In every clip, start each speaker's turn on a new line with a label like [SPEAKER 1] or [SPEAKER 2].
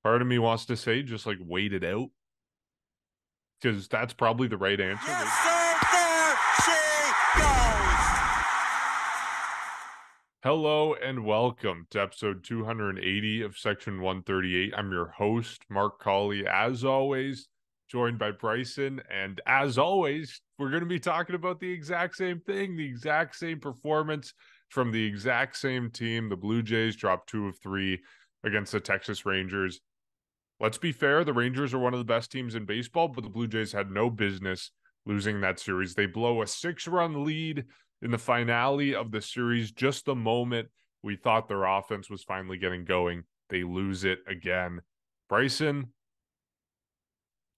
[SPEAKER 1] Part of me wants to say just like wait it out because that's probably the right answer.
[SPEAKER 2] Yes, sir, there she goes.
[SPEAKER 1] Hello and welcome to episode 280 of Section 138. I'm your host, Mark Colley, as always, joined by Bryson. And as always, we're going to be talking about the exact same thing, the exact same performance from the exact same team. The Blue Jays dropped 2 of 3 against the Texas Rangers. Let's be fair, the Rangers are one of the best teams in baseball, but the Blue Jays had no business losing that series. They blow a 6-run lead in the finale of the series, just the moment we thought their offense was finally getting going. They lose it again. Bryson,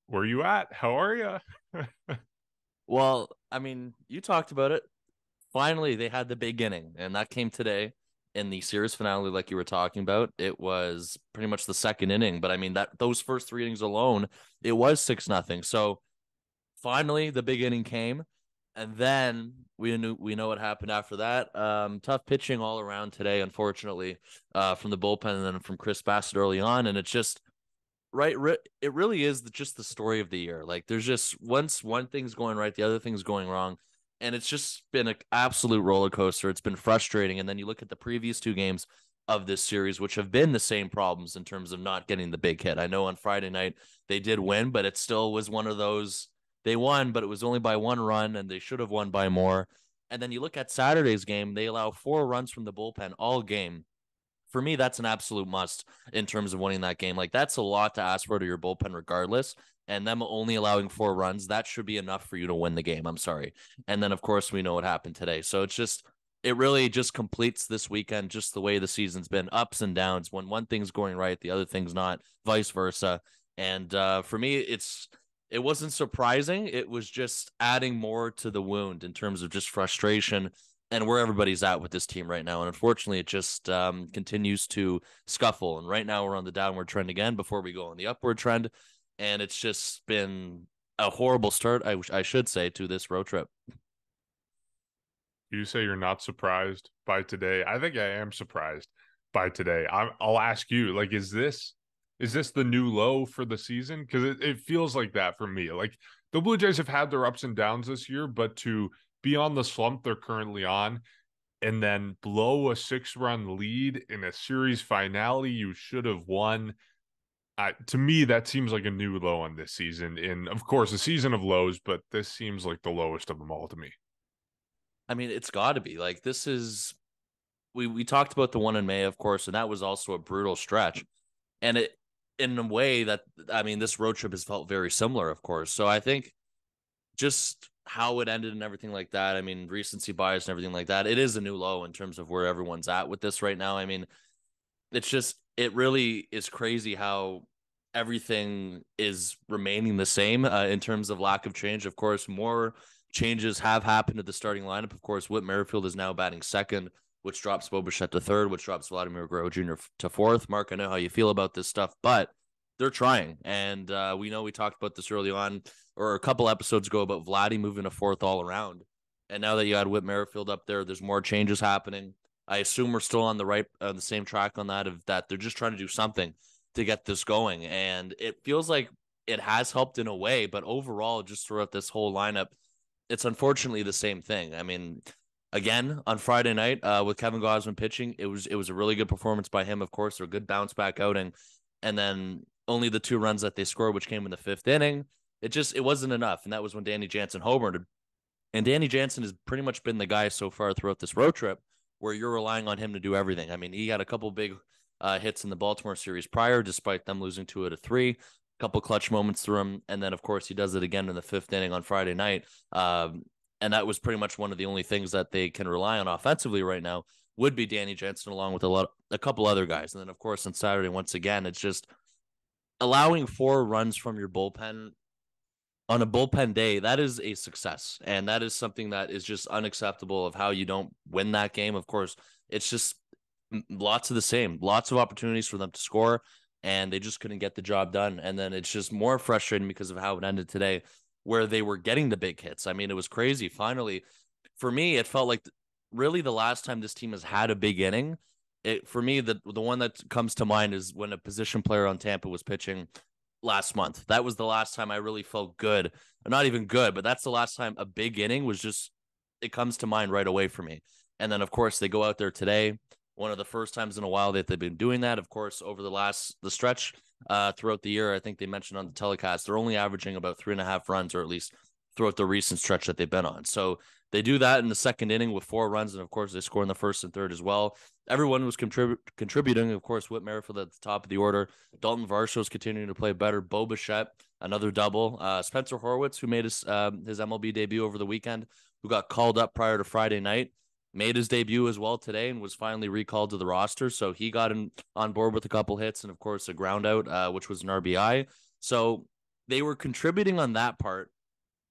[SPEAKER 1] where are you at? How are you?
[SPEAKER 3] Well, I mean, you talked about it. Finally, they had the big inning, and that came today in the series finale, like you were talking about. It was pretty much the second inning, but I mean that those first three innings alone, it was 6-0. So finally, the big inning came, and then we know what happened after that. Tough pitching all around today, unfortunately, from the bullpen and then from Chris Bassett early on, and it's just right. It really is just the story of the year. Like there's just once one thing's going right, the other thing's going wrong. And it's just been an absolute roller coaster. It's been frustrating. And then you look at the previous two games of this series, which have been the same problems in terms of not getting the big hit. I know on Friday night they did win, but it still was one of those. They won, but it was only by 1 run, and they should have won by more. And then you look at Saturday's game, they allow 4 runs from the bullpen all game. For me, that's an absolute must in terms of winning that game. Like that's a lot to ask for to your bullpen, regardless. And them only allowing 4 runs, that should be enough for you to win the game. I'm sorry. And then, of course, we know what happened today. So it really just completes this weekend, just the way the season's been, ups and downs. When one thing's going right, the other thing's not, vice versa. And for me, it wasn't surprising. It was just adding more to the wound in terms of just frustration and where everybody's at with this team right now. And unfortunately, it just continues to scuffle. And right now we're on the downward trend again before we go on the upward trend. And it's just been a horrible start, I should say, to this road trip.
[SPEAKER 1] You say you're not surprised by today. I think I am surprised by today. I'll ask you, like, is this the new low for the season? Because it feels like that for me. Like the Blue Jays have had their ups and downs this year, but to be on the slump they're currently on and then blow a 6-run lead in a series finale you should have won. To me, that seems like a new low on this season. In, of course, a season of lows, but this seems like the lowest of them all to me.
[SPEAKER 3] I mean, it's got to be like this is. We talked about the one in May, of course, and that was also a brutal stretch. And it, in a way that, I mean, this road trip has felt very similar, of course. So I think just how it ended and everything like that. I mean, recency bias and everything like that. It is a new low in terms of where everyone's at with this right now. I mean, it really is crazy how everything is remaining the same in terms of lack of change. Of course, more changes have happened to the starting lineup. Of course, Whit Merrifield is now batting second, which drops Bo Bichette to third, which drops Vladimir Guerrero Jr. to fourth. Mark, I know how you feel about this stuff, but they're trying. And we know we talked about this early on or a couple episodes ago about Vladdy moving to fourth all around. And now that you had Whit Merrifield up there, there's more changes happening. I assume we're still on the same track on that, of that they're just trying to do something to get this going. And it feels like it has helped in a way, but overall, just throughout this whole lineup, it's unfortunately the same thing. I mean, again, on Friday night with Kevin Gausman pitching, it was a really good performance by him, of course, a good bounce back outing. And then only the 2 runs that they scored, which came in the 5th inning, it wasn't enough. And that was when Danny Jansen homered. And Danny Jansen has pretty much been the guy so far throughout this road trip where you're relying on him to do everything. I mean, he had a couple big hits in the Baltimore series prior, despite them losing 2 out of 3. A couple clutch moments through him, and then of course he does it again in the 5th inning on Friday night. And that was pretty much one of the only things that they can rely on offensively right now would be Danny Jansen, along with a couple other guys. And then of course on Saturday, once again, it's just allowing 4 runs from your bullpen on a bullpen day. That is a success, and that is something that is just unacceptable of how you don't win that game. Of course, it's just lots of the same, lots of opportunities for them to score, and they just couldn't get the job done. And then it's just more frustrating because of how it ended today, where they were getting the big hits. I mean, it was crazy. Finally, for me, it felt like really the last time this team has had a big inning For me, the one that comes to mind is when a position player on Tampa was pitching last month. That was the last time I really felt good. Not even good, but that's the last time a big inning was just, it comes to mind right away for me. And then, of course, they go out there today. One of the first times in a while that they've been doing that. Of course, over the stretch throughout the year, I think they mentioned on the telecast, they're only averaging about 3.5 runs, or at least throughout the recent stretch that they've been on. So they do that in the second inning with 4 runs, and of course they score in the first and third as well. Everyone was contributing. Of course, Whit Merrifield at the top of the order. Dalton Varsho's continuing to play better. Bo Bichette, another double. Spencer Horwitz, who made his MLB debut over the weekend, who got called up prior to Friday night, made his debut as well today and was finally recalled to the roster. So he got on board with a couple hits and, of course, a ground out, which was an RBI. So they were contributing on that part.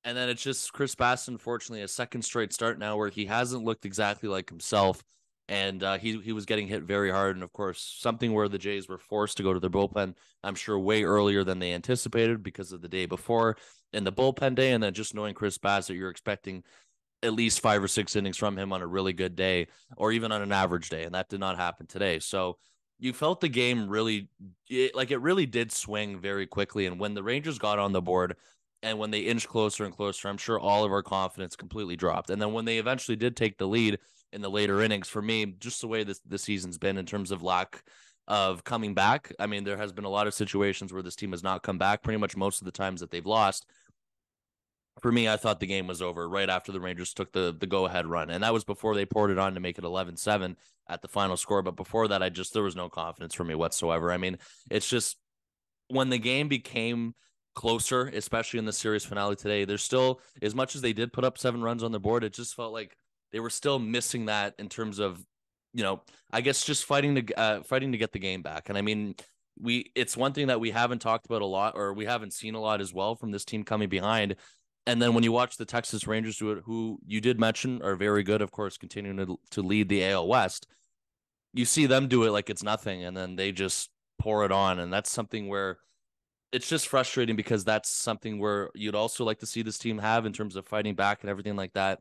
[SPEAKER 3] And then it's just Chris Bassitt, unfortunately, a second straight start now where he hasn't looked exactly like himself. And he was getting hit very hard. And, of course, something where the Jays were forced to go to their bullpen, I'm sure, way earlier than they anticipated because of the day before in the bullpen day. And then just knowing Chris Bassitt, you're expecting at least 5 or 6 innings from him on a really good day or even on an average day. And that did not happen today. So you felt the game really, it really did swing very quickly. And when the Rangers got on the board and when they inched closer and closer, I'm sure all of our confidence completely dropped. And then when they eventually did take the lead in the later innings, for me, just the way this season's been in terms of lack of coming back. I mean, there has been a lot of situations where this team has not come back pretty much most of the times that they've lost. For me, I thought the game was over right after the Rangers took the go-ahead run. And that was before they poured it on to make it 11-7 at the final score. But before that, there was no confidence for me whatsoever. I mean, it's just when the game became closer, especially in the series finale today, there's still, as much as they did put up 7 runs on the board, it just felt like they were still missing that in terms of, I guess just fighting to get the game back. And I mean, it's one thing that we haven't talked about a lot, or we haven't seen a lot as well from this team coming behind. And then when you watch the Texas Rangers do it, who you did mention are very good, of course, continuing to lead the AL West, you see them do it like it's nothing, and then they just pour it on. And that's something where it's just frustrating because that's something where you'd also like to see this team have in terms of fighting back and everything like that.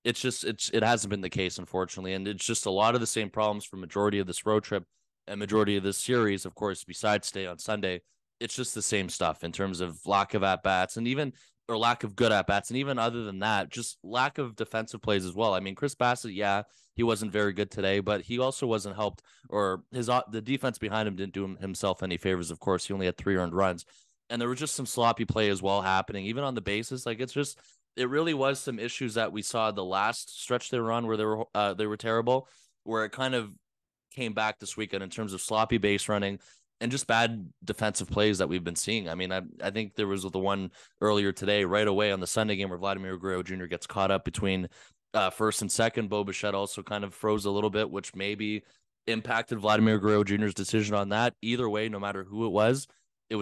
[SPEAKER 3] It hasn't been the case, unfortunately. And it's just a lot of the same problems for majority of this road trip and majority of this series, of course, besides today on Sunday. It's just the same stuff in terms of lack of at-bats or lack of good at-bats. And even other than that, just lack of defensive plays as well. I mean, Chris Bassitt, yeah, he wasn't very good today, but he also wasn't helped, or the defense behind him didn't do himself any favors. Of course, he only had 3 earned runs. And there was just some sloppy play as well happening, even on the bases. Like, it really was some issues that we saw the last stretch they were on where they were terrible, where it kind of came back this weekend in terms of sloppy base running and just bad defensive plays that we've been seeing. I mean, I think there was the one earlier today, right away on the Sunday game, where Vladimir Guerrero Jr. gets caught up between first and second. Bo Bichette also kind of froze a little bit, which maybe impacted Vladimir Guerrero Jr.'s decision on that. Either way, no matter who it was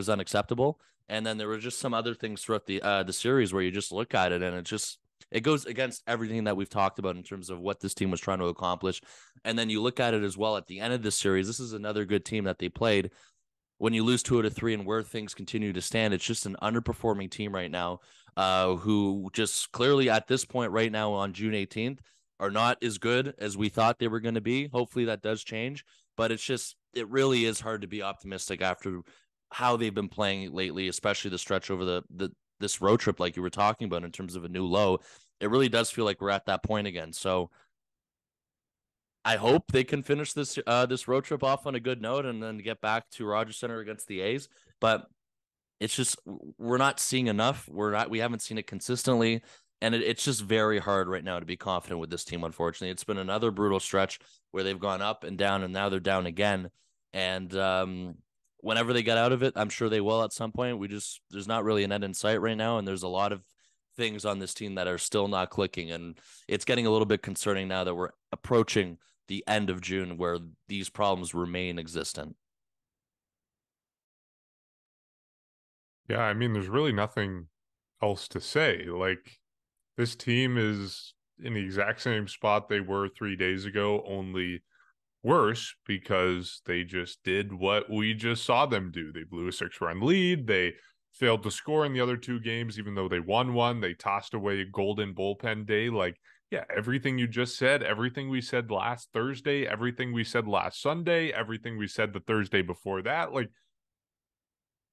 [SPEAKER 3] unacceptable. And then there were just some other things throughout the series where you just look at it and it goes against everything that we've talked about in terms of what this team was trying to accomplish. And then you look at it as well at the end of this series. This is another good team that they played. When you lose 2 out of 3 and where things continue to stand, it's just an underperforming team right now, who just clearly at this point right now on June 18th are not as good as we thought they were going to be. Hopefully that does change, but it really is hard to be optimistic after how they've been playing lately, especially the stretch over this road trip, like you were talking about, in terms of a new low. It really does feel like we're at that point again. So I hope they can finish this road trip off on a good note and then get back to Rogers Center against the A's. But it's just, we're not seeing enough. We haven't seen it consistently. And it's just very hard right now to be confident with this team, unfortunately. It's been another brutal stretch where they've gone up and down, and now they're down again. And whenever they get out of it, I'm sure they will at some point. There's not really an end in sight right now, and there's a lot of things on this team that are still not clicking, and it's getting a little bit concerning now that we're approaching the end of June where these problems remain existent.
[SPEAKER 1] Yeah, I mean, there's really nothing else to say. Like, this team is in the exact same spot they were 3 days ago, only worse because they just did what we just saw them do. They blew a 6-run lead. They failed to score in the other 2 games, even though they won one. They tossed away a golden bullpen day. Like, Yeah, everything you just said, everything we said last Thursday, everything we said last Sunday, everything we said the Thursday before that. Like,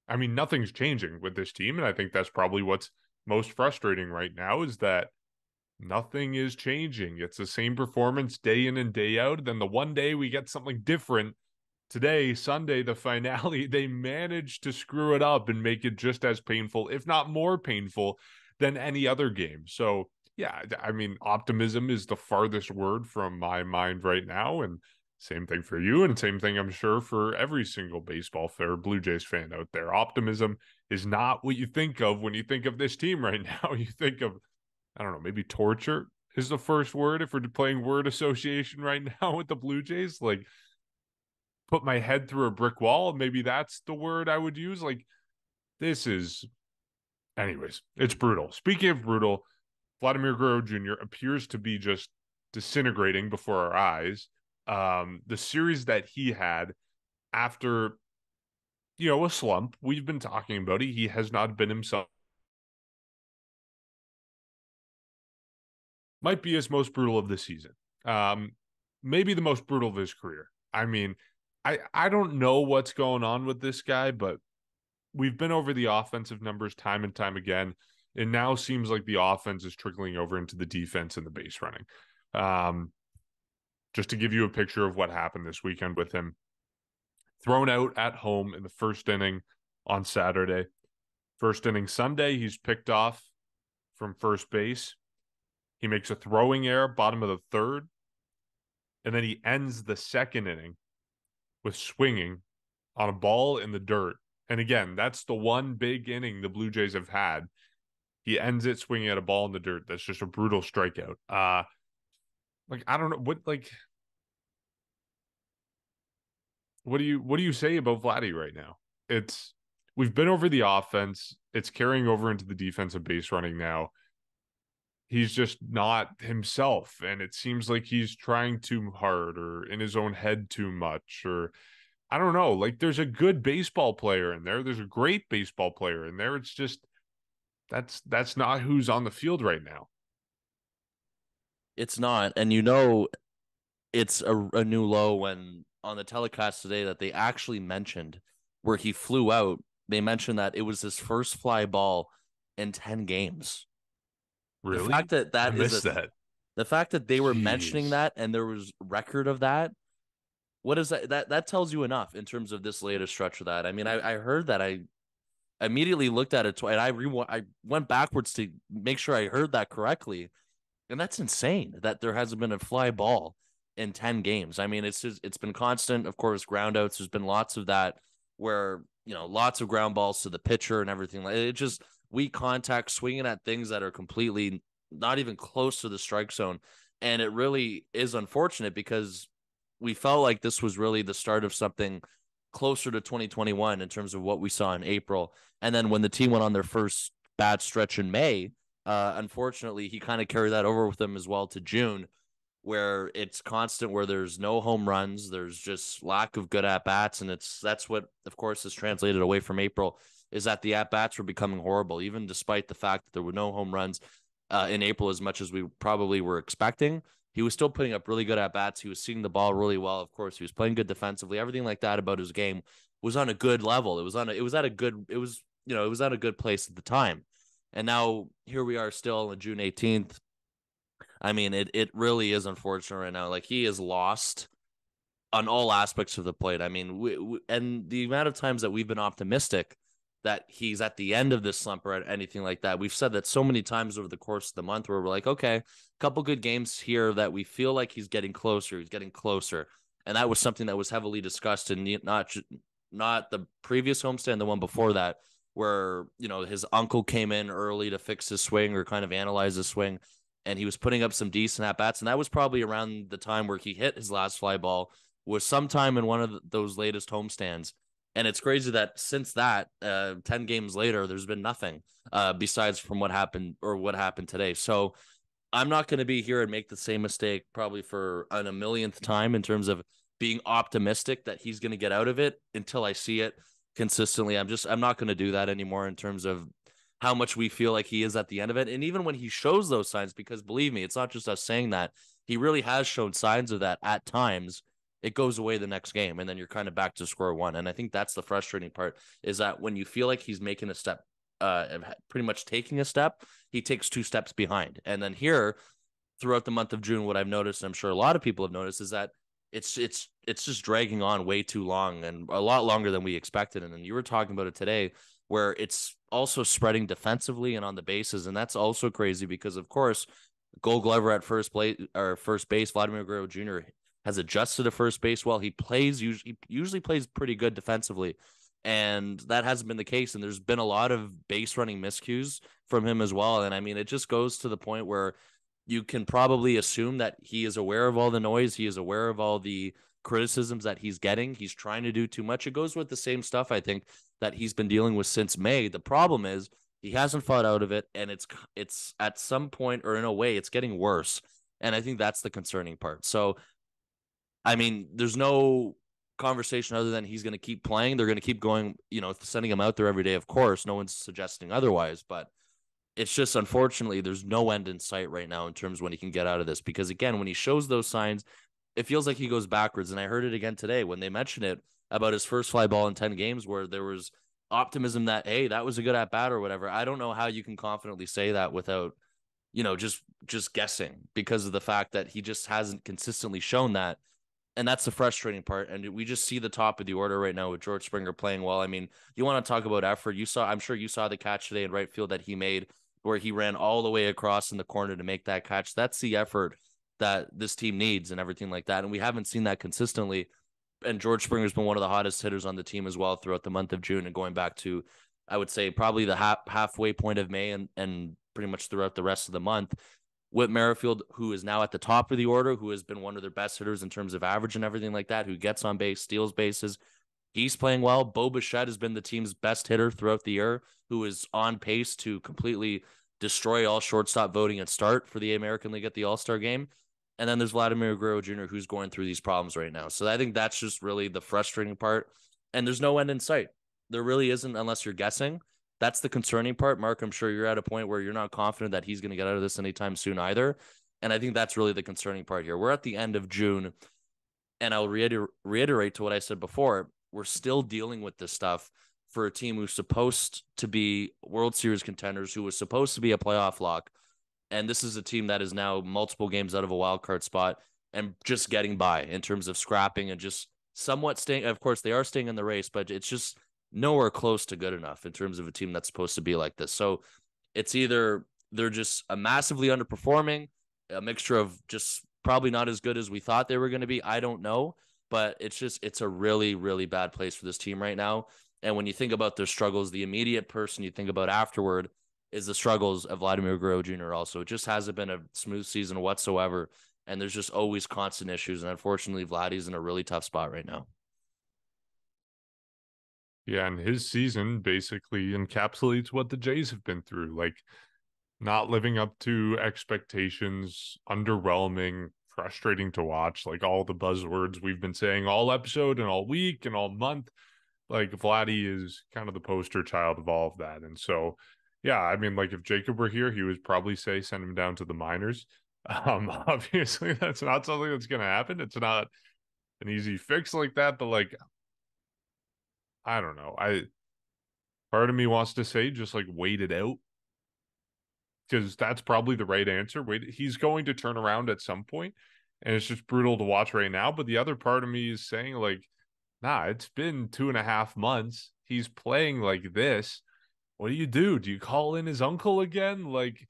[SPEAKER 1] I mean, nothing's changing with this team. And I think that's probably what's most frustrating right now is that nothing is changing. It's the same performance day in and day out. Then the one day we get something different. Today, Sunday, the finale, they managed to screw it up and make it just as painful, if not more painful, than any other game. So, yeah, I mean, optimism is the farthest word from my mind right now. And same thing for you, and same thing, I'm sure, for every single baseball fan, Blue Jays fan out there. Optimism is not what you think of when you think of this team right now. You think of, I don't know, maybe torture is the first word if we're playing word association right now with the Blue Jays. Like, put my head through a brick wall. Maybe that's the word I would use. Like, this is, anyways, it's brutal. Speaking of brutal, Vladimir Guerrero Jr. appears to be just disintegrating before our eyes. The series that he had after, a slump, we've been talking about it. He has not been himself. Might be his most brutal of the season. Maybe the most brutal of his career. I mean, I don't know what's going on with this guy, but we've been over the offensive numbers time and time again. It now seems like the offense is trickling over into the defense and the base running. Just to give you a picture of what happened this weekend with him. Thrown out at home in the first inning on Saturday. First inning Sunday, he's picked off from first base. He makes a throwing error, bottom of the third. And then he ends the second inning with swinging on a ball in the dirt. And again, that's the one big inning the Blue Jays have had. He ends it swinging at a ball in the dirt. That's just a brutal strikeout. I don't know what do you say about Vladdy right now? We've been over the offense. It's carrying over into the defensive base running now. He's just not himself, and it seems like he's trying too hard or in his own head too much, or I don't know. Like, there's a good baseball player in there. There's a great baseball player in there. It's just that's not who's on the field right now.
[SPEAKER 3] It's not. And it's a new low when on the telecast today that they actually mentioned where he flew out, they mentioned that it was his first fly ball in 10 games. The
[SPEAKER 1] Really?
[SPEAKER 3] fact that
[SPEAKER 1] I
[SPEAKER 3] that is
[SPEAKER 1] missed that.
[SPEAKER 3] the fact that they were mentioning
[SPEAKER 1] Jeez.
[SPEAKER 3] that and there was record of that, what is that? That tells you enough in terms of this latest stretch of that. I mean, I heard that. I immediately looked at it and I went backwards to make sure I heard that correctly. And that's insane that there hasn't been a fly ball in 10 games. I mean, it's been constant, of course, groundouts. There's been lots of that where, lots of ground balls to the pitcher and everything. Like, it just weak contact, swinging at things that are completely not even close to the strike zone. And it really is unfortunate because we felt like this was really the start of something closer to 2021 in terms of what we saw in April. And then when the team went on their first bad stretch in May, unfortunately, he kind of carried that over with him as well to June, where it's constant, where there's no home runs, there's just lack of good at bats, and that's what, of course, is translated away from April. Is that the at bats were becoming horrible, even despite the fact that there were no home runs in April as much as we probably were expecting. He was still putting up really good at bats. He was seeing the ball really well. Of course, he was playing good defensively. Everything like that about his game was on a good level. It was at a good place at the time. And now here we are still on June 18th. I mean, it really is unfortunate right now. Like, he is lost on all aspects of the plate. I mean, and the amount of times that we've been optimistic that he's at the end of this slump or anything like that. We've said that so many times over the course of the month where we're like, okay, a couple good games here that we feel like he's getting closer. He's getting closer. And that was something that was heavily discussed in not the previous homestand, the one before that, where, his uncle came in early to fix his swing or kind of analyze his swing. And he was putting up some decent at bats. And that was probably around the time where he hit his last fly ball, was sometime in one of those latest homestands. And it's crazy that since that, 10 games later, there's been nothing besides from what happened today. So I'm not going to be here and make the same mistake probably for a millionth time in terms of being optimistic that he's going to get out of it until I see it consistently. I'm not going to do that anymore in terms of how much we feel like he is at the end of it. And even when he shows those signs, because believe me, it's not just us saying that, he really has shown signs of that at times. It goes away the next game, and then you're kind of back to square one. And I think that's the frustrating part, is that when you feel like he's making a step, pretty much taking a step, he takes 2 steps behind. And then here, throughout the month of June, what I've noticed, and I'm sure a lot of people have noticed, is that it's just dragging on way too long, and a lot longer than we expected. And then you were talking about it today, where it's also spreading defensively and on the bases, and that's also crazy because, of course, Gold Glover at first base, Vladimir Guerrero Jr. has adjusted to first base well. He usually plays pretty good defensively, and that hasn't been the case. And there's been a lot of base running miscues from him as well. And I mean, it just goes to the point where you can probably assume that he is aware of all the noise. He is aware of all the criticisms that he's getting. He's trying to do too much. It goes with the same stuff, I think, that he's been dealing with since May. The problem is he hasn't fought out of it, and it's at some point, or in a way, it's getting worse. And I think that's the concerning part. So, I mean, there's no conversation other than he's going to keep playing. They're going to keep going, sending him out there every day. Of course, no one's suggesting otherwise, but it's just, unfortunately, there's no end in sight right now in terms of when he can get out of this. Because again, when he shows those signs, it feels like he goes backwards. And I heard it again today when they mentioned it about his first fly ball in 10 games, where there was optimism that, hey, that was a good at bat or whatever. I don't know how you can confidently say that without, just guessing, because of the fact that he just hasn't consistently shown that. And that's the frustrating part. And we just see the top of the order right now with George Springer playing well. I mean, you want to talk about effort. I'm sure you saw the catch today in right field that he made, where he ran all the way across in the corner to make that catch. That's the effort that this team needs and everything like that. And we haven't seen that consistently. And George Springer's been one of the hottest hitters on the team as well throughout the month of June, and going back to, I would say, probably the halfway point of May, and pretty much throughout the rest of the month. Whit Merrifield, who is now at the top of the order, who has been one of their best hitters in terms of average and everything like that, who gets on base, steals bases. He's playing well. Bo Bichette has been the team's best hitter throughout the year, who is on pace to completely destroy all shortstop voting at start for the American League at the All-Star game. And then there's Vladimir Guerrero Jr., who's going through these problems right now. So I think that's just really the frustrating part. And there's no end in sight. There really isn't, unless you're guessing. That's the concerning part. Mark, I'm sure you're at a point where you're not confident that he's going to get out of this anytime soon either. And I think that's really the concerning part here. We're at the end of June, and I'll reiterate to what I said before. We're still dealing with this stuff for a team who's supposed to be World Series contenders, who was supposed to be a playoff lock. And this is a team that is now multiple games out of a wild card spot and just getting by in terms of scrapping and just somewhat staying. Of course, they are staying in the race, but it's just nowhere close to good enough in terms of a team that's supposed to be like this. So it's either they're just a massively underperforming, a mixture of just probably not as good as we thought they were going to be. I don't know, but it's a really, really bad place for this team right now. And when you think about their struggles, the immediate person you think about afterward is the struggles of Vladimir Guerrero Jr. also. It just hasn't been a smooth season whatsoever, and there's just always constant issues. And unfortunately, Vladdy's in a really tough spot right now.
[SPEAKER 1] Yeah, and his season basically encapsulates what the Jays have been through. Like, not living up to expectations, underwhelming, frustrating to watch. Like, all the buzzwords we've been saying all episode and all week and all month. Like, Vladdy is kind of the poster child of all of that. And so, yeah, I mean, like, if Jacob were here, he would probably say send him down to the minors. Obviously, that's not something that's going to happen. It's not an easy fix like that, but like, I don't know. Part of me wants to say just like wait it out, because that's probably the right answer. Wait, he's going to turn around at some point, and it's just brutal to watch right now. But the other part of me is saying like, nah, it's been 2.5 months. He's playing like this. What do? Do you call in his uncle again? Like,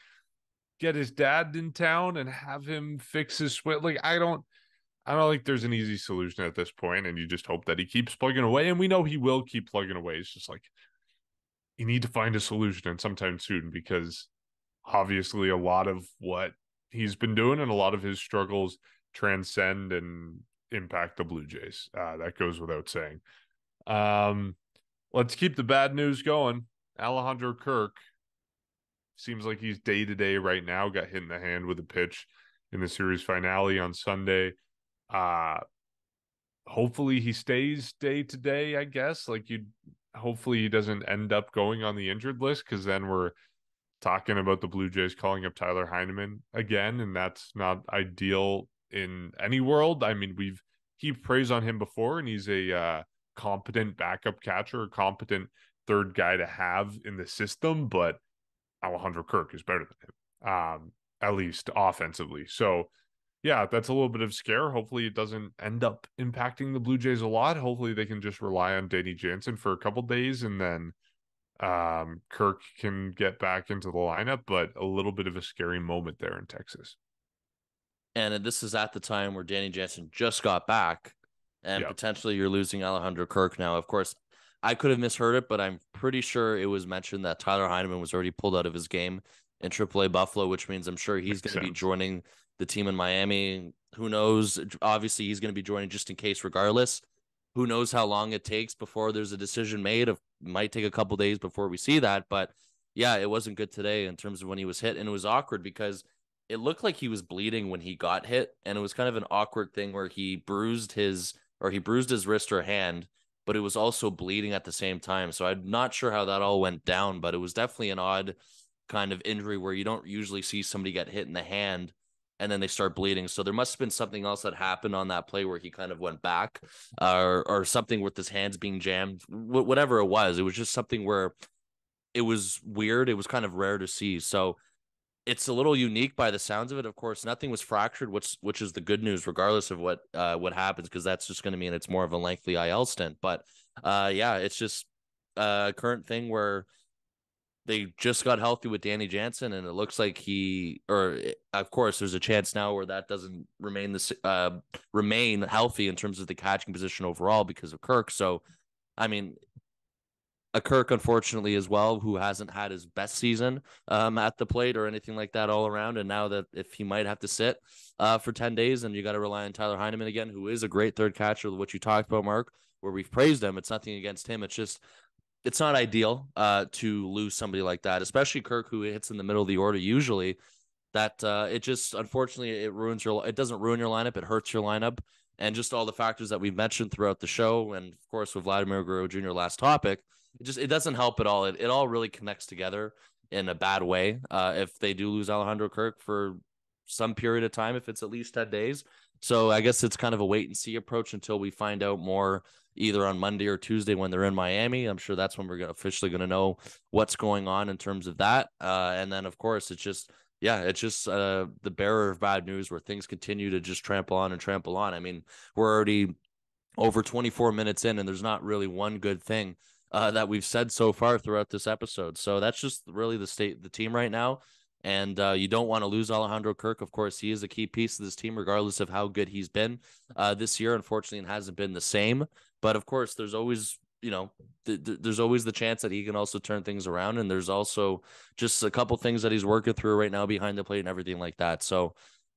[SPEAKER 1] get his dad in town and have him fix his switch? Like, I don't think there's an easy solution at this point, and you just hope that he keeps plugging away. And we know he will keep plugging away. It's just like, you need to find a solution, and sometime soon, because obviously a lot of what he's been doing and a lot of his struggles transcend and impact the Blue Jays. That goes without saying. Let's keep the bad news going. Alejandro Kirk seems like he's day-to-day right now. Got hit in the hand with a pitch in the series finale on Sunday. Hopefully he stays day-to-day, I guess. Like, hopefully he doesn't end up going on the injured list, because then we're talking about the Blue Jays calling up Tyler Heineman again, and that's not ideal in any world. I mean, we've heaped praise on him before, and he's a competent backup catcher, a competent third guy to have in the system, but Alejandro Kirk is better than him, at least offensively. So, yeah, that's a little bit of scare. Hopefully, it doesn't end up impacting the Blue Jays a lot. Hopefully, they can just rely on Danny Jansen for a couple days, and then Kirk can get back into the lineup. But a little bit of a scary moment there in Texas.
[SPEAKER 3] And this is at the time where Danny Jansen just got back, and
[SPEAKER 1] Yep.
[SPEAKER 3] potentially you're losing Alejandro Kirk now. Of course, I could have misheard it, but I'm pretty sure it was mentioned that Tyler Heineman was already pulled out of his game in AAA Buffalo, which means I'm sure he's going to be joining the team in Miami. Who knows? Obviously, he's going to be joining just in case, regardless. Who knows how long it takes before there's a decision made? It might take a couple days before we see that. But yeah, it wasn't good today in terms of when he was hit. And it was awkward because it looked like he was bleeding when he got hit. And it was kind of an awkward thing where he bruised his wrist or hand, but it was also bleeding at the same time. So I'm not sure how that all went down, but it was definitely an odd kind of injury where you don't usually see somebody get hit in the hand and then they start bleeding. So there must have been something else that happened on that play where he kind of went back, or something with his hands being jammed, whatever it was. It was just something where it was weird. It was kind of rare to see. So it's a little unique by the sounds of it. Of course, nothing was fractured, which is the good news, regardless of what happens, because that's just going to mean it's more of a lengthy IL stint. But yeah, it's just a current thing where they just got healthy with Danny Jansen, and it looks like of course, there's a chance now where that doesn't remain healthy in terms of the catching position overall because of Kirk. So, I mean, a Kirk, unfortunately, as well, who hasn't had his best season at the plate or anything like that all around. And now that if he might have to sit for 10 days, and you got to rely on Tyler Heineman again, who is a great third catcher, what you talked about, Mark, where we've praised him. It's nothing against him. It's just, it's not ideal to lose somebody like that, especially Kirk, who hits in the middle of the order usually. That it just, unfortunately, it doesn't ruin your lineup. It hurts your lineup. And just all the factors that we've mentioned throughout the show. And of course, with Vladimir Guerrero Jr. last topic, it doesn't help at all. It all really connects together in a bad way. If they do lose Alejandro Kirk for some period of time, if it's at least 10 days. So I guess it's kind of a wait and see approach until we find out more either on Monday or Tuesday when they're in Miami. I'm sure that's when we're officially going to know what's going on in terms of that. And then, of course, it's just the bearer of bad news where things continue to just trample on and trample on. I mean, we're already over 24 minutes in, and there's not really one good thing that we've said so far throughout this episode. So that's just really the state of the team right now. And you don't want to lose Alejandro Kirk. Of course, he is a key piece of this team, regardless of how good he's been this year. Unfortunately, it hasn't been the same. But of course, there's always, there's always the chance that he can also turn things around. And there's also just a couple things that he's working through right now behind the plate and everything like that. So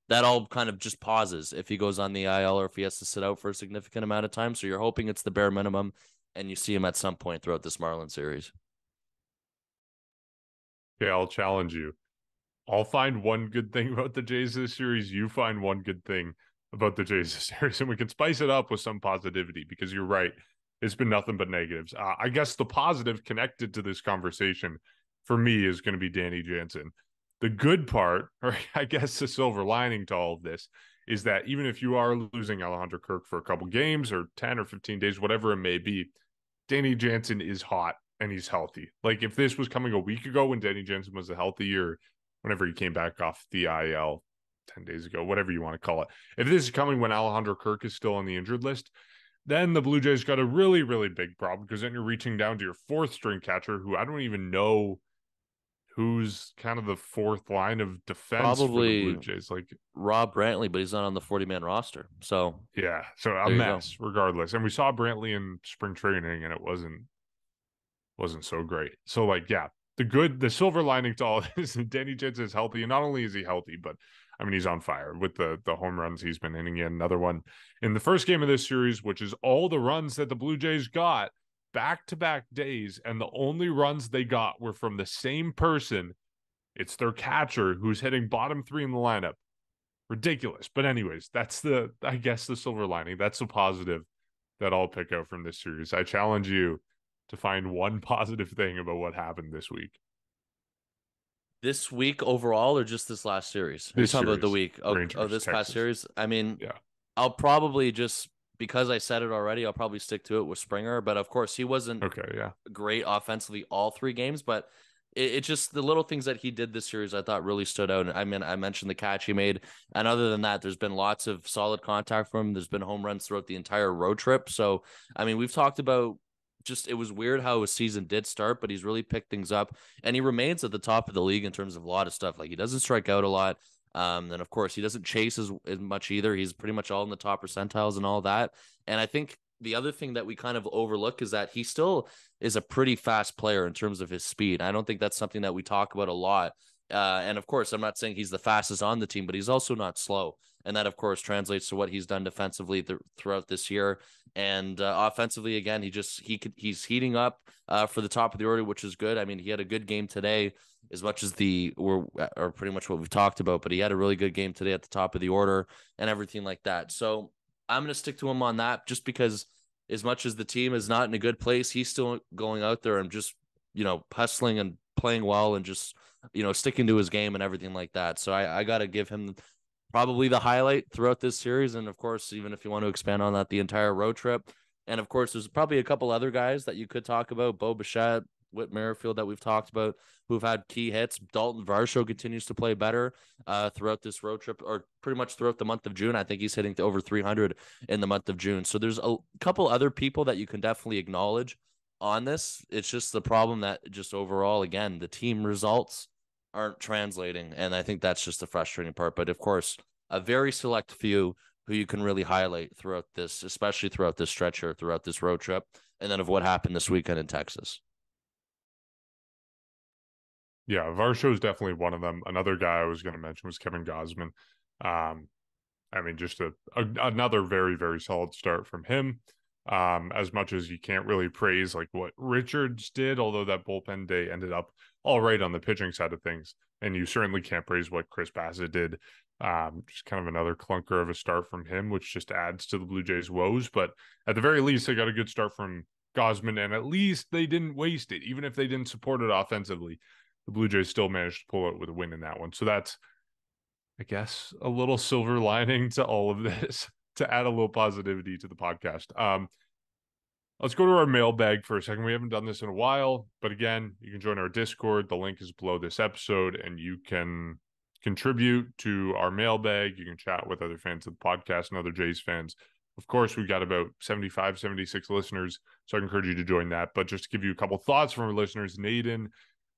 [SPEAKER 3] that all kind of just pauses if he goes on the IL or if he has to sit out for a significant amount of time. So you're hoping it's the bare minimum and you see him at some point throughout this Marlins series.
[SPEAKER 1] Okay, I'll challenge you. I'll find one good thing about the Jays this series. You find one good thing about the Jays this series, and we can spice it up with some positivity because you're right. It's been nothing but negatives. I guess the positive connected to this conversation for me is going to be Danny Jansen. The good part, or I guess the silver lining to all of this, is that even if you are losing Alejandro Kirk for a couple games or 10 or 15 days, whatever it may be, Danny Jansen is hot and he's healthy. Like if this was coming a week ago when Danny Jansen was healthy, or whenever he came back off the IL 10 days ago, whatever you want to call it. If this is coming when Alejandro Kirk is still on the injured list, then the Blue Jays got a really, really big problem because then you're reaching down to your fourth string catcher, who I don't even know who's kind of the fourth line of defense for the Blue Jays. Like
[SPEAKER 3] Rob Brantley, but he's not on the 40-man roster. So
[SPEAKER 1] yeah, so a mess regardless. And we saw Brantley in spring training and it wasn't so great. So like, yeah, the silver lining to all this is Danny Jansen is healthy. And not only is he healthy, but I mean, he's on fire with the home runs he's been hitting. In another one in the first game of this series, which is all the runs that the Blue Jays got back-to-back days. And the only runs they got were from the same person. It's their catcher who's hitting bottom three in the lineup. Ridiculous. But anyways, that's I guess the silver lining. That's the positive that I'll pick out from this series. I challenge you to find one positive thing about what happened this week.
[SPEAKER 3] This week overall, or just this last series? Are you
[SPEAKER 1] This
[SPEAKER 3] talking about the
[SPEAKER 1] series,
[SPEAKER 3] week? Oh,
[SPEAKER 1] Rangers,
[SPEAKER 3] this past
[SPEAKER 1] Texas.
[SPEAKER 3] series. I mean,
[SPEAKER 1] Yeah.
[SPEAKER 3] I'll probably just because I said it already. I'll probably stick to it with Springer. But of course, he wasn't
[SPEAKER 1] Okay. Yeah.
[SPEAKER 3] great offensively all 3 games, but it just the little things that he did this series I thought really stood out. I mean, I mentioned the catch he made, and other than that, there's been lots of solid contact from him. There's been home runs throughout the entire road trip. So, I mean, we've talked about just it was weird how his season did start, but he's really picked things up, and he remains at the top of the league in terms of a lot of stuff. Like he doesn't strike out a lot. And of course, he doesn't chase as much either. He's pretty much all in the top percentiles and all that. And I think the other thing that we kind of overlook is that he still is a pretty fast player in terms of his speed. I don't think that's something that we talk about a lot. And of course, I'm not saying he's the fastest on the team, but he's also not slow. And that, of course, translates to what he's done defensively throughout this year. And offensively, again, he's heating up for the top of the order, which is good. I mean, he had a good game today, as much as or pretty much what we've talked about, but he had a really good game today at the top of the order and everything like that. So I'm going to stick to him on that just because as much as the team is not in a good place, he's still going out there and just, hustling and playing well and just, sticking to his game and everything like that. So I got to give him probably the highlight throughout this series. And of course, even if you want to expand on that, the entire road trip. And of course, there's probably a couple other guys that you could talk about. Bo Bichette, Whit Merrifield that we've talked about who've had key hits. Dalton Varsho continues to play better throughout this road trip, or pretty much throughout the month of June. I think he's hitting to over 300 in the month of June. So there's a couple other people that you can definitely acknowledge on this. It's just the problem that just overall, again, the team results aren't translating. And I think that's just the frustrating part. But of course, a very select few who you can really highlight throughout this, especially throughout this stretch here, throughout this road trip, and then of what happened this weekend in Texas.
[SPEAKER 1] Yeah. Varsho is definitely one of them. Another guy I was going to mention was Kevin Gosman. I mean, just another very, very solid start from him. As much as you can't really praise like what Richards did, although that bullpen day ended up all right on the pitching side of things. And you certainly can't praise what Chris Bassett did. Just kind of another clunker of a start from him, which just adds to the Blue Jays' woes. But at the very least, they got a good start from Gosman, and at least they didn't waste it. Even if they didn't support it offensively, the Blue Jays still managed to pull out with a win in that one. So that's, I guess, a little silver lining to all of this to add a little positivity to the podcast. Let's go to our mailbag for a second. We haven't done this in a while, but again, you can join our Discord. The link is below this episode, and you can contribute to our mailbag. You can chat with other fans of the podcast and other Jays fans. Of course, we've got about 75, 76 listeners, so I encourage you to join that. But just to give you a couple thoughts from our listeners, Naden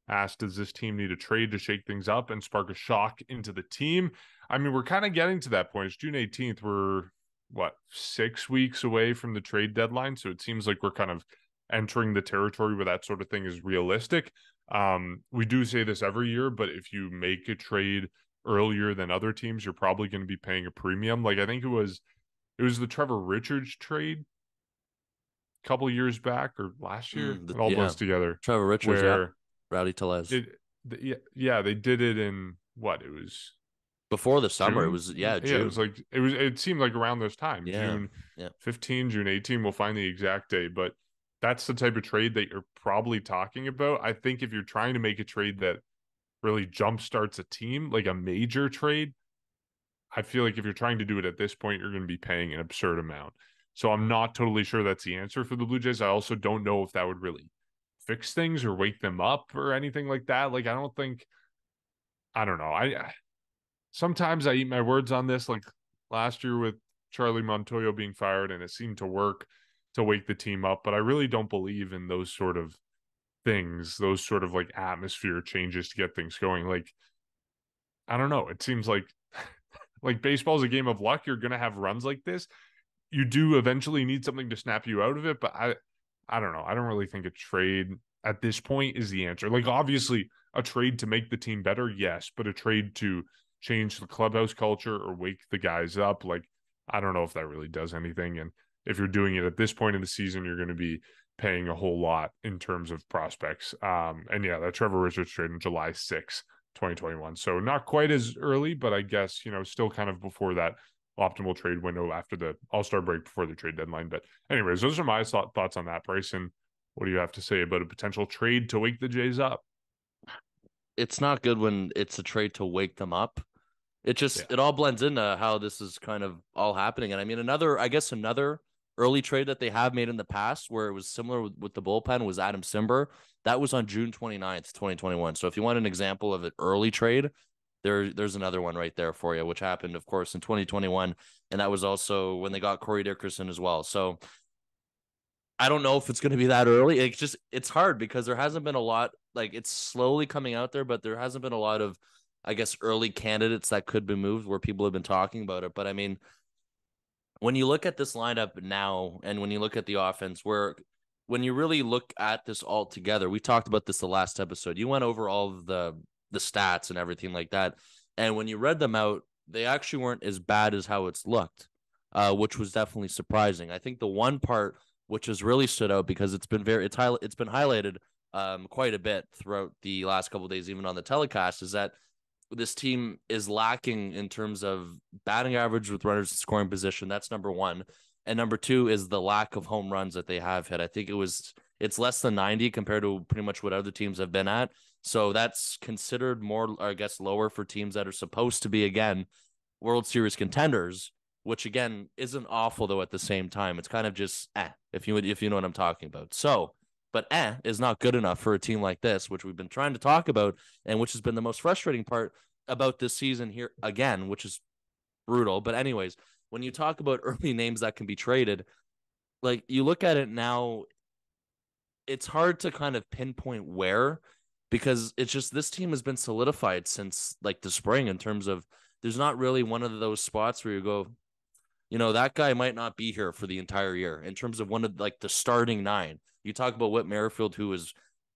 [SPEAKER 1] asked, does this team need a trade to shake things up and spark a shock into the team? I mean, we're kind of getting to that point. It's June 18th. We're, 6 weeks away from the trade deadline. So it seems like we're kind of entering the territory where that sort of thing is realistic. We do say this every year, but if you make a trade earlier than other teams, you're probably going to be paying a premium. Like I think it was the Trevor Richards trade a couple years back or last year. It all blends together.
[SPEAKER 3] Trevor Richards,
[SPEAKER 1] where
[SPEAKER 3] Rowdy Tellez.
[SPEAKER 1] Yeah, they did it in it was
[SPEAKER 3] before the summer.
[SPEAKER 1] June?
[SPEAKER 3] It was June.
[SPEAKER 1] It was it seemed like around this time, June 15, June 18. We'll find the exact day, but that's the type of trade that you're probably talking about. I think if you're trying to make a trade that really jumpstarts a team, like a major trade, I feel like if you're trying to do it at this point, you're going to be paying an absurd amount. So I'm not totally sure that's the answer for the Blue Jays. I also don't know if that would really fix things or wake them up or anything like that. Like, I don't know. Sometimes I eat my words on this, like last year with Charlie Montoyo being fired, and it seemed to work to wake the team up. But I really don't believe in those sort of things, those sort of like atmosphere changes to get things going. Like, I don't know. It seems like baseball is a game of luck. You're going to have runs like this. You do eventually need something to snap you out of it. But I don't know. I don't really think a trade at this point is the answer. Like, obviously, a trade to make the team better, yes, but a trade to change the clubhouse culture or wake the guys up, like, I don't know if that really does anything. And if you're doing it at this point in the season, you're going to be paying a whole lot in terms of prospects. And yeah, that Trevor Richards trade on July 6th, 2021. So not quite as early, but I guess, still kind of before that optimal trade window after the All-Star break, before the trade deadline. But anyways, those are my thoughts on that. Bryson, what do you have to say about a potential trade to wake the Jays up?
[SPEAKER 3] it's not good when it's a trade to wake them up.
[SPEAKER 1] Yeah.
[SPEAKER 3] It all blends into how this is kind of all happening. And I mean, another early trade that they have made in the past where it was similar with the bullpen was Adam Simber. That was on June 29th, 2021. So if you want an example of an early trade, there's another one right there for you, which happened, of course, in 2021. And that was also when they got Corey Dickerson as well. So I don't know if it's going to be that early. It's hard because there hasn't been a lot, like it's slowly coming out there, but there hasn't been a lot of, I guess, early candidates that could be moved where people have been talking about it. But I mean, when you look at this lineup now and when you look at the offense, when you really look at this all together, we talked about this the last episode. You went over all of the stats and everything like that. And when you read them out, they actually weren't as bad as how it's looked, which was definitely surprising. I think the one part which has really stood out because it's been highlighted quite a bit throughout the last couple of days, even on the telecast, is that this team is lacking in terms of batting average with runners in scoring position. That's number one. And number two is the lack of home runs that they have hit. I think it's less than 90 compared to pretty much what other teams have been at. So that's considered more, I guess, lower for teams that are supposed to be, again, World Series contenders, which again isn't awful though at the same time. It's kind of just if you know what I'm talking about. So, but is not good enough for a team like this, which we've been trying to talk about, and which has been the most frustrating part about this season here again, which is brutal. But anyways, when you talk about early names that can be traded, like you look at it now, it's hard to kind of pinpoint where, because it's just this team has been solidified since like the spring in terms of there's not really one of those spots where you go, that guy might not be here for the entire year in terms of one of like the starting nine. You talk about Whit Merrifield, who has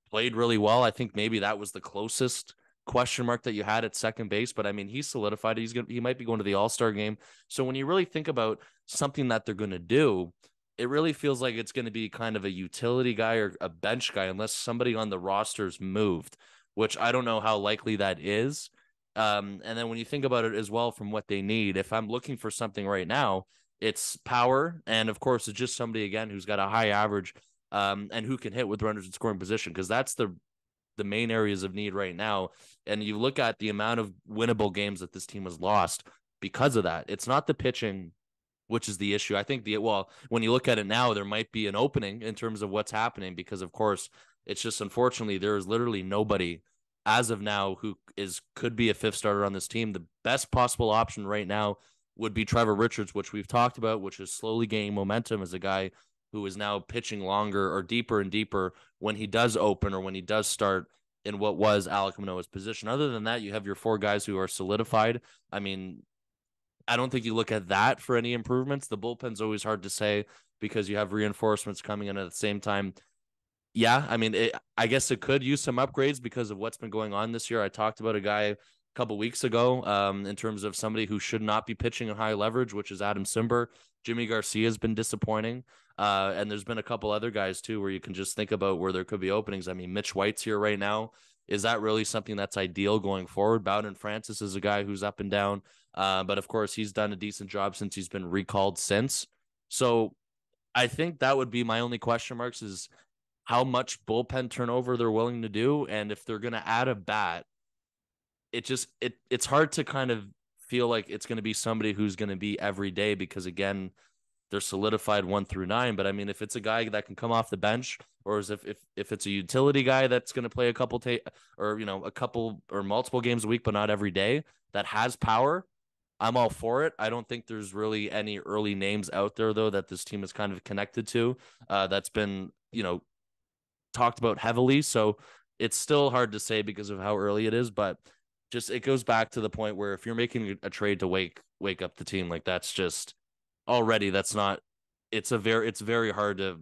[SPEAKER 3] played really well. I think maybe that was the closest question mark that you had at second base, but I mean, he's solidified. He might be going to the All-Star game. So when you really think about something that they're going to do, it really feels like it's going to be kind of a utility guy or a bench guy, unless somebody on the roster's moved, which I don't know how likely that is. And then when you think about it as well, from what they need, if I'm looking for something right now, it's power. And of course, it's just somebody, again, who's got a high average and who can hit with runners in scoring position, because that's the main areas of need right now. And you look at the amount of winnable games that this team has lost because of that. It's not the pitching, which is the issue. I think when you look at it now, there might be an opening in terms of what's happening, because of course it's just, unfortunately, there is literally nobody as of now who could be a fifth starter on this team. The best possible option right now would be Trevor Richards, which we've talked about, which is slowly gaining momentum as a guy who is now pitching longer or deeper and deeper when he does open or when he does start in what was Alek Manoah's position. Other than that, you have your four guys who are solidified. I mean, I don't think you look at that for any improvements. The bullpen's always hard to say because you have reinforcements coming in at the same time. Yeah, I mean, I guess it could use some upgrades because of what's been going on this year. I talked about a guy a couple weeks ago in terms of somebody who should not be pitching in high leverage, which is Adam Simber. Jimmy Garcia has been disappointing. And there's been a couple other guys too where you can just think about where there could be openings. I mean, Mitch White's here right now. Is that really something that's ideal going forward? Bowden Francis is a guy who's up and down. But of course, he's done a decent job since he's been recalled since. So I think that would be my only question marks, is how much bullpen turnover they're willing to do. And if they're going to add a bat, it's hard to kind of feel like it's going to be somebody who's going to be every day, because again, they're solidified 1 through 9. But I mean, if it's a guy that can come off the bench, or if it's a utility guy that's going to play a couple a couple or multiple games a week, but not every day, that has power, I'm all for it. I don't think there's really any early names out there though that this team is kind of connected to. That's been talked about heavily. So it's still hard to say because of how early it is, but just it goes back to the point where if you're making a trade to wake up the team, like that's just already, that's not, it's very hard to,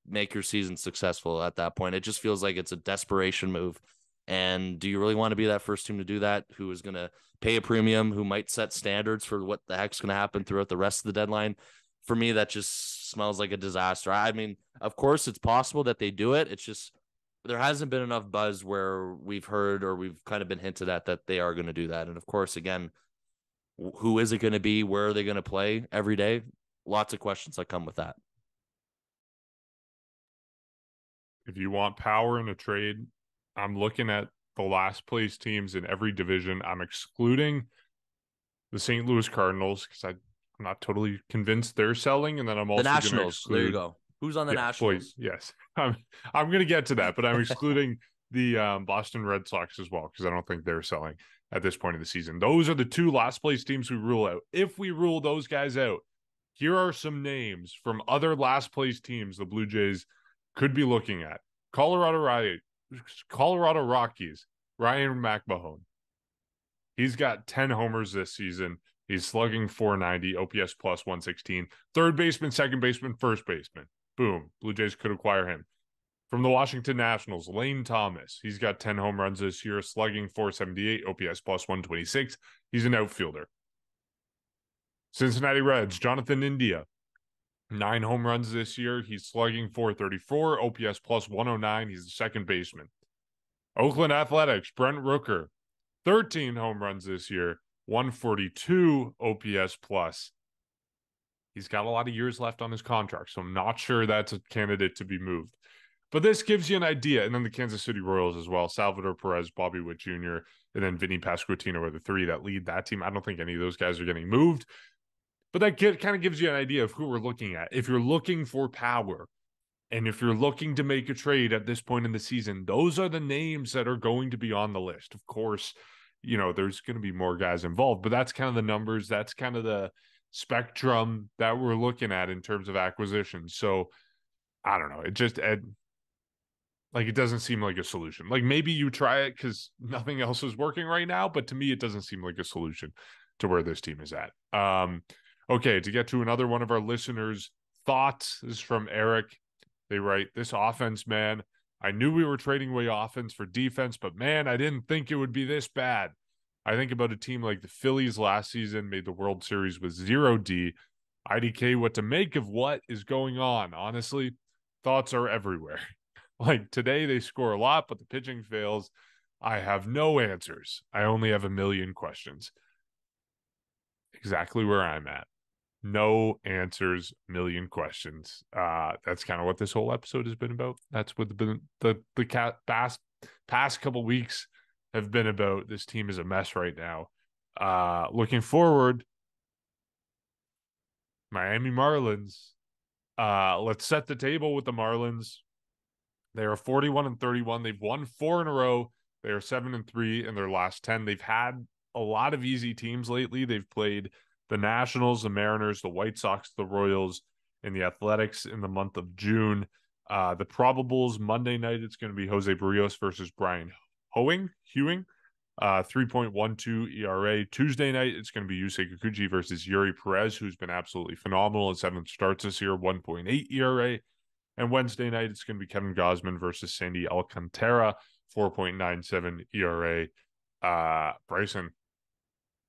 [SPEAKER 3] make your season successful at that point. It just feels like it's a desperation move. And do you really want to be that first team to do that, who is going to pay a premium, who might set standards for what the heck's going to happen throughout the rest of the deadline? For me, that just smells like a disaster. I mean, of course, it's possible that they do it. It's just there hasn't been enough buzz where we've heard or we've kind of been hinted at that they are going to do that. And of course, again, who is it going to be? Where are they going to play every day? Lots of questions that come with that.
[SPEAKER 1] If you want power in a trade, I'm looking at the last place teams in every division. I'm excluding the St. Louis Cardinals because I'm not totally convinced they're selling, and then I'm
[SPEAKER 3] The
[SPEAKER 1] also going to
[SPEAKER 3] Nationals. There you
[SPEAKER 1] exclude.
[SPEAKER 3] go. Who's on the
[SPEAKER 1] Yeah, boy,
[SPEAKER 3] Nationals?
[SPEAKER 1] yes, I'm going to get to that, but I'm excluding the Boston Red Sox as well because I don't think they're selling at this point of the season. Those are the two last place teams we rule out. If we rule those guys out, here are some names from other last place teams the Blue Jays could be looking at. Colorado Rockies, Ryan McMahon. He's got 10 homers this season. He's slugging 490, OPS plus 116. Third baseman, second baseman, first baseman. Boom. Blue Jays could acquire him. From the Washington Nationals, Lane Thomas. He's got 10 home runs this year, slugging 478, OPS plus 126. He's an outfielder. Cincinnati Reds, Jonathan India. 9 home runs this year. He's slugging 434, OPS plus 109. He's the second baseman. Oakland Athletics, Brent Rooker. 13 home runs this year, 142 OPS plus. He's got a lot of years left on his contract, so I'm not sure that's a candidate to be moved. But this gives you an idea. And then the Kansas City Royals as well. Salvador Perez, Bobby Witt Jr., and then Vinny Pasquantino are the three that lead that team. I don't think any of those guys are getting moved. But that kind of gives you an idea of who we're looking at. If you're looking for power, and if you're looking to make a trade at this point in the season, those are the names that are going to be on the list. Of course, there's going to be more guys involved, but that's kind of the numbers. That's kind of the spectrum that we're looking at in terms of acquisitions. So I don't know. It doesn't seem like a solution. Like maybe you try it because nothing else is working right now, but to me, it doesn't seem like a solution to where this team is at. Okay, to get to another one of our listeners' thoughts, this is from Eric. They write, this offense, man, I knew we were trading away offense for defense, but man, I didn't think it would be this bad. I think about a team like the Phillies last season, made the World Series with 0D. IDK, what to make of what is going on? Honestly, thoughts are everywhere. Like today, they score a lot, but the pitching fails. I have no answers. I only have a million questions. Exactly where I'm at. No answers, million questions. That's kind of what this whole episode has been about. That's what the past couple weeks have been about. This team is a mess right now. Looking forward, Miami Marlins. Let's set the table with the Marlins. They are 41-31. They've won 4 in a row. They are 7-3 in their last 10. They've had a lot of easy teams lately. They've played the Nationals, the Mariners, the White Sox, the Royals, and the Athletics in the month of June. The probables, Monday night, it's going to be Jose Barrios versus Brian Hewing, 3.12 ERA. Tuesday night, it's going to be Yusei Kikuchi versus Yuri Perez, who's been absolutely phenomenal in 7 starts this year, 1.8 ERA. And Wednesday night, it's going to be Kevin Gausman versus Sandy Alcantara, 4.97 ERA. Bryson,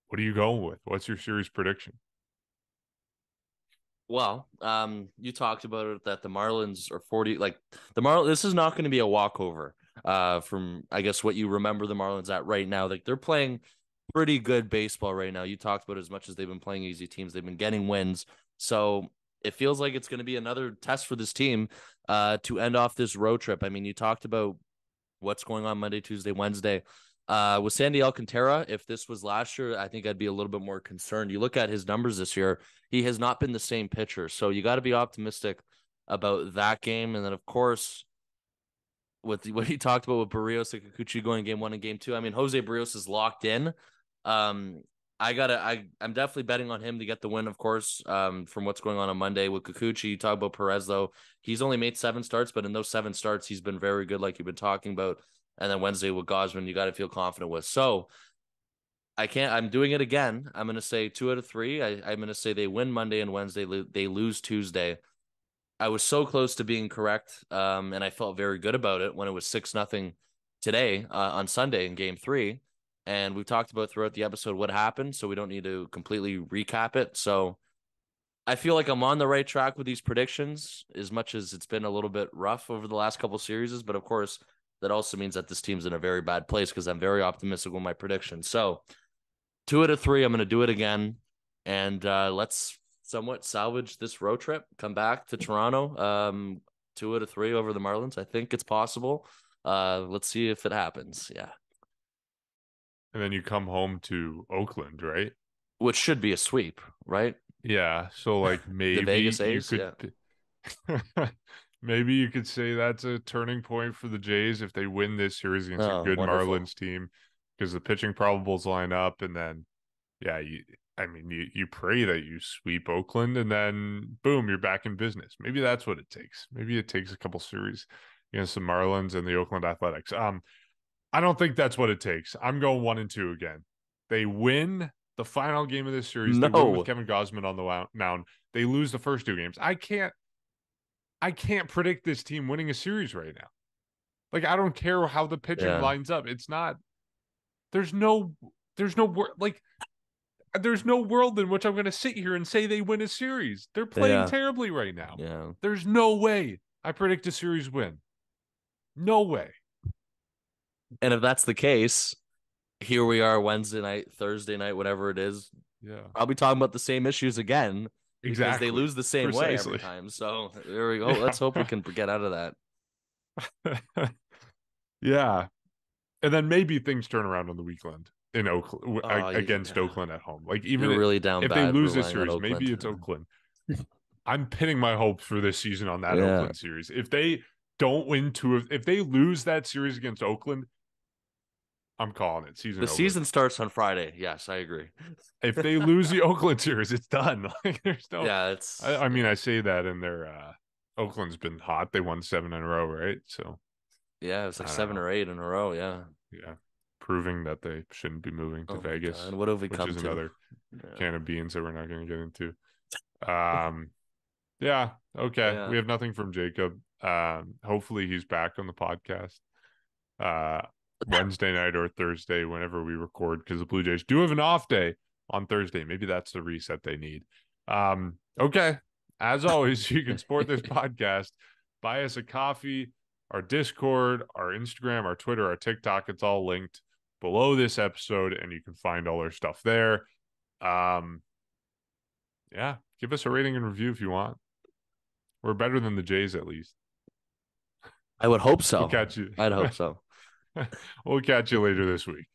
[SPEAKER 1] what are you going with? What's your series prediction?
[SPEAKER 3] Well, you talked about it that the Marlins are 40. Like this is not going to be a walkover. From I guess what you remember the Marlins at right now. Like they're playing pretty good baseball right now. You talked about it, as much as they've been playing easy teams, they've been getting wins. So it feels like it's going to be another test for this team to end off this road trip. I mean, you talked about what's going on Monday, Tuesday, Wednesday. With Sandy Alcantara, if this was last year, I think I'd be a little bit more concerned. You look at his numbers this year, he has not been the same pitcher. So you got to be optimistic about that game. And then, of course, with what he talked about with Barrios and Kikuchi going game 1 and game 2, I mean, Jose Barrios is locked in. I'm definitely betting on him to get the win, of course, from what's going on Monday with Kikuchi. You talk about Perez, though. He's only made 7 starts, but in those 7 starts, he's been very good, like you've been talking about. And then Wednesday with Gausman, you got to feel confident with. So I'm doing it again. I'm going to say 2 out of 3. I'm going to say they win Monday and Wednesday. They lose Tuesday. I was so close to being correct, and I felt very good about it when it was 6-0 today on Sunday in game 3. And we've talked about throughout the episode what happened, so we don't need to completely recap it. So I feel like I'm on the right track with these predictions, as much as it's been a little bit rough over the last couple series. But of course, that also means that this team's in a very bad place because I'm very optimistic with my predictions. So 2 out of 3, I'm going to do it again. And let's somewhat salvage this road trip, come back to Toronto. 2 out of 3 over the Marlins. I think it's possible. Let's see if it happens. Yeah.
[SPEAKER 1] and then you come home to Oakland, right?
[SPEAKER 3] which should be a sweep, right?
[SPEAKER 1] Yeah. So like
[SPEAKER 3] The
[SPEAKER 1] maybe
[SPEAKER 3] Vegas
[SPEAKER 1] you
[SPEAKER 3] A's,
[SPEAKER 1] could
[SPEAKER 3] yeah.
[SPEAKER 1] maybe you could say that's a turning point for the Jays if they win this series against a
[SPEAKER 3] Oh,
[SPEAKER 1] good
[SPEAKER 3] wonderful.
[SPEAKER 1] Marlins team because the pitching probables line up and then yeah, you pray that you sweep Oakland and then boom, you're back in business. Maybe that's what it takes. Maybe it takes a couple series against the Marlins and the Oakland Athletics. I don't think that's what it takes. I'm going 1-2 again. They win the final game of this series. They win with
[SPEAKER 3] No.
[SPEAKER 1] Kevin Gausman on the mound. They lose the first two games. I can't predict this team winning a series right now. Like I don't care how the pitching
[SPEAKER 3] Yeah.
[SPEAKER 1] lines up. It's not. There's no. There's no like. There's no world in which I'm going to sit here and say they win a series. They're playing
[SPEAKER 3] Yeah.
[SPEAKER 1] terribly right now.
[SPEAKER 3] Yeah.
[SPEAKER 1] There's no way I predict a series win. No way.
[SPEAKER 3] And if that's the case, here we are Wednesday night, Thursday night, whatever it is.
[SPEAKER 1] Yeah.
[SPEAKER 3] I'll be talking about the same issues again because they
[SPEAKER 1] Exactly.
[SPEAKER 3] lose the same way every
[SPEAKER 1] Precisely.
[SPEAKER 3] time. So there we go.
[SPEAKER 1] Yeah.
[SPEAKER 3] Let's hope we can get out of that.
[SPEAKER 1] Yeah. And then maybe things turn around on the weekend in Oakland
[SPEAKER 3] Oh,
[SPEAKER 1] against Oakland at home. Like even
[SPEAKER 3] you're really down
[SPEAKER 1] if they
[SPEAKER 3] bad
[SPEAKER 1] lose this
[SPEAKER 3] relying on
[SPEAKER 1] series,
[SPEAKER 3] Oakland.
[SPEAKER 1] maybe it's Oakland. I'm pinning my hopes for this season on that
[SPEAKER 3] Yeah.
[SPEAKER 1] Oakland series. If they don't win if they lose that series against Oakland, I'm calling it season
[SPEAKER 3] The
[SPEAKER 1] over.
[SPEAKER 3] season starts on Friday. Yes, I agree.
[SPEAKER 1] If they lose the Oakland series, it's done. Like there's no.
[SPEAKER 3] Yeah, it's.
[SPEAKER 1] I mean, I say that, and their Oakland's been hot. They won 7 in a row, right? So
[SPEAKER 3] Yeah, it's like
[SPEAKER 1] I don't
[SPEAKER 3] 7
[SPEAKER 1] know.
[SPEAKER 3] or 8 in a row. Yeah.
[SPEAKER 1] Yeah, proving that they shouldn't be moving to
[SPEAKER 3] Oh my
[SPEAKER 1] Vegas,
[SPEAKER 3] God. What have we
[SPEAKER 1] which
[SPEAKER 3] come
[SPEAKER 1] is
[SPEAKER 3] to?
[SPEAKER 1] another
[SPEAKER 3] Yeah.
[SPEAKER 1] can of beans that we're not going to get into. Um, yeah, okay.
[SPEAKER 3] Yeah.
[SPEAKER 1] We have nothing from Jacob. Hopefully he's back on the podcast. Wednesday night or Thursday, whenever we record, because the Blue Jays do have an off day on Thursday. Maybe that's the reset they need. Okay. As always, you can support this podcast. Buy us a coffee, our Discord, our Instagram, our Twitter, our TikTok. It's all linked below this episode, and you can find all our stuff there. Yeah, give us a rating and review if you want. We're better than the Jays, at least.
[SPEAKER 3] I would hope
[SPEAKER 1] We'll
[SPEAKER 3] so.
[SPEAKER 1] catch you.
[SPEAKER 3] I'd hope so.
[SPEAKER 1] We'll catch you later this week.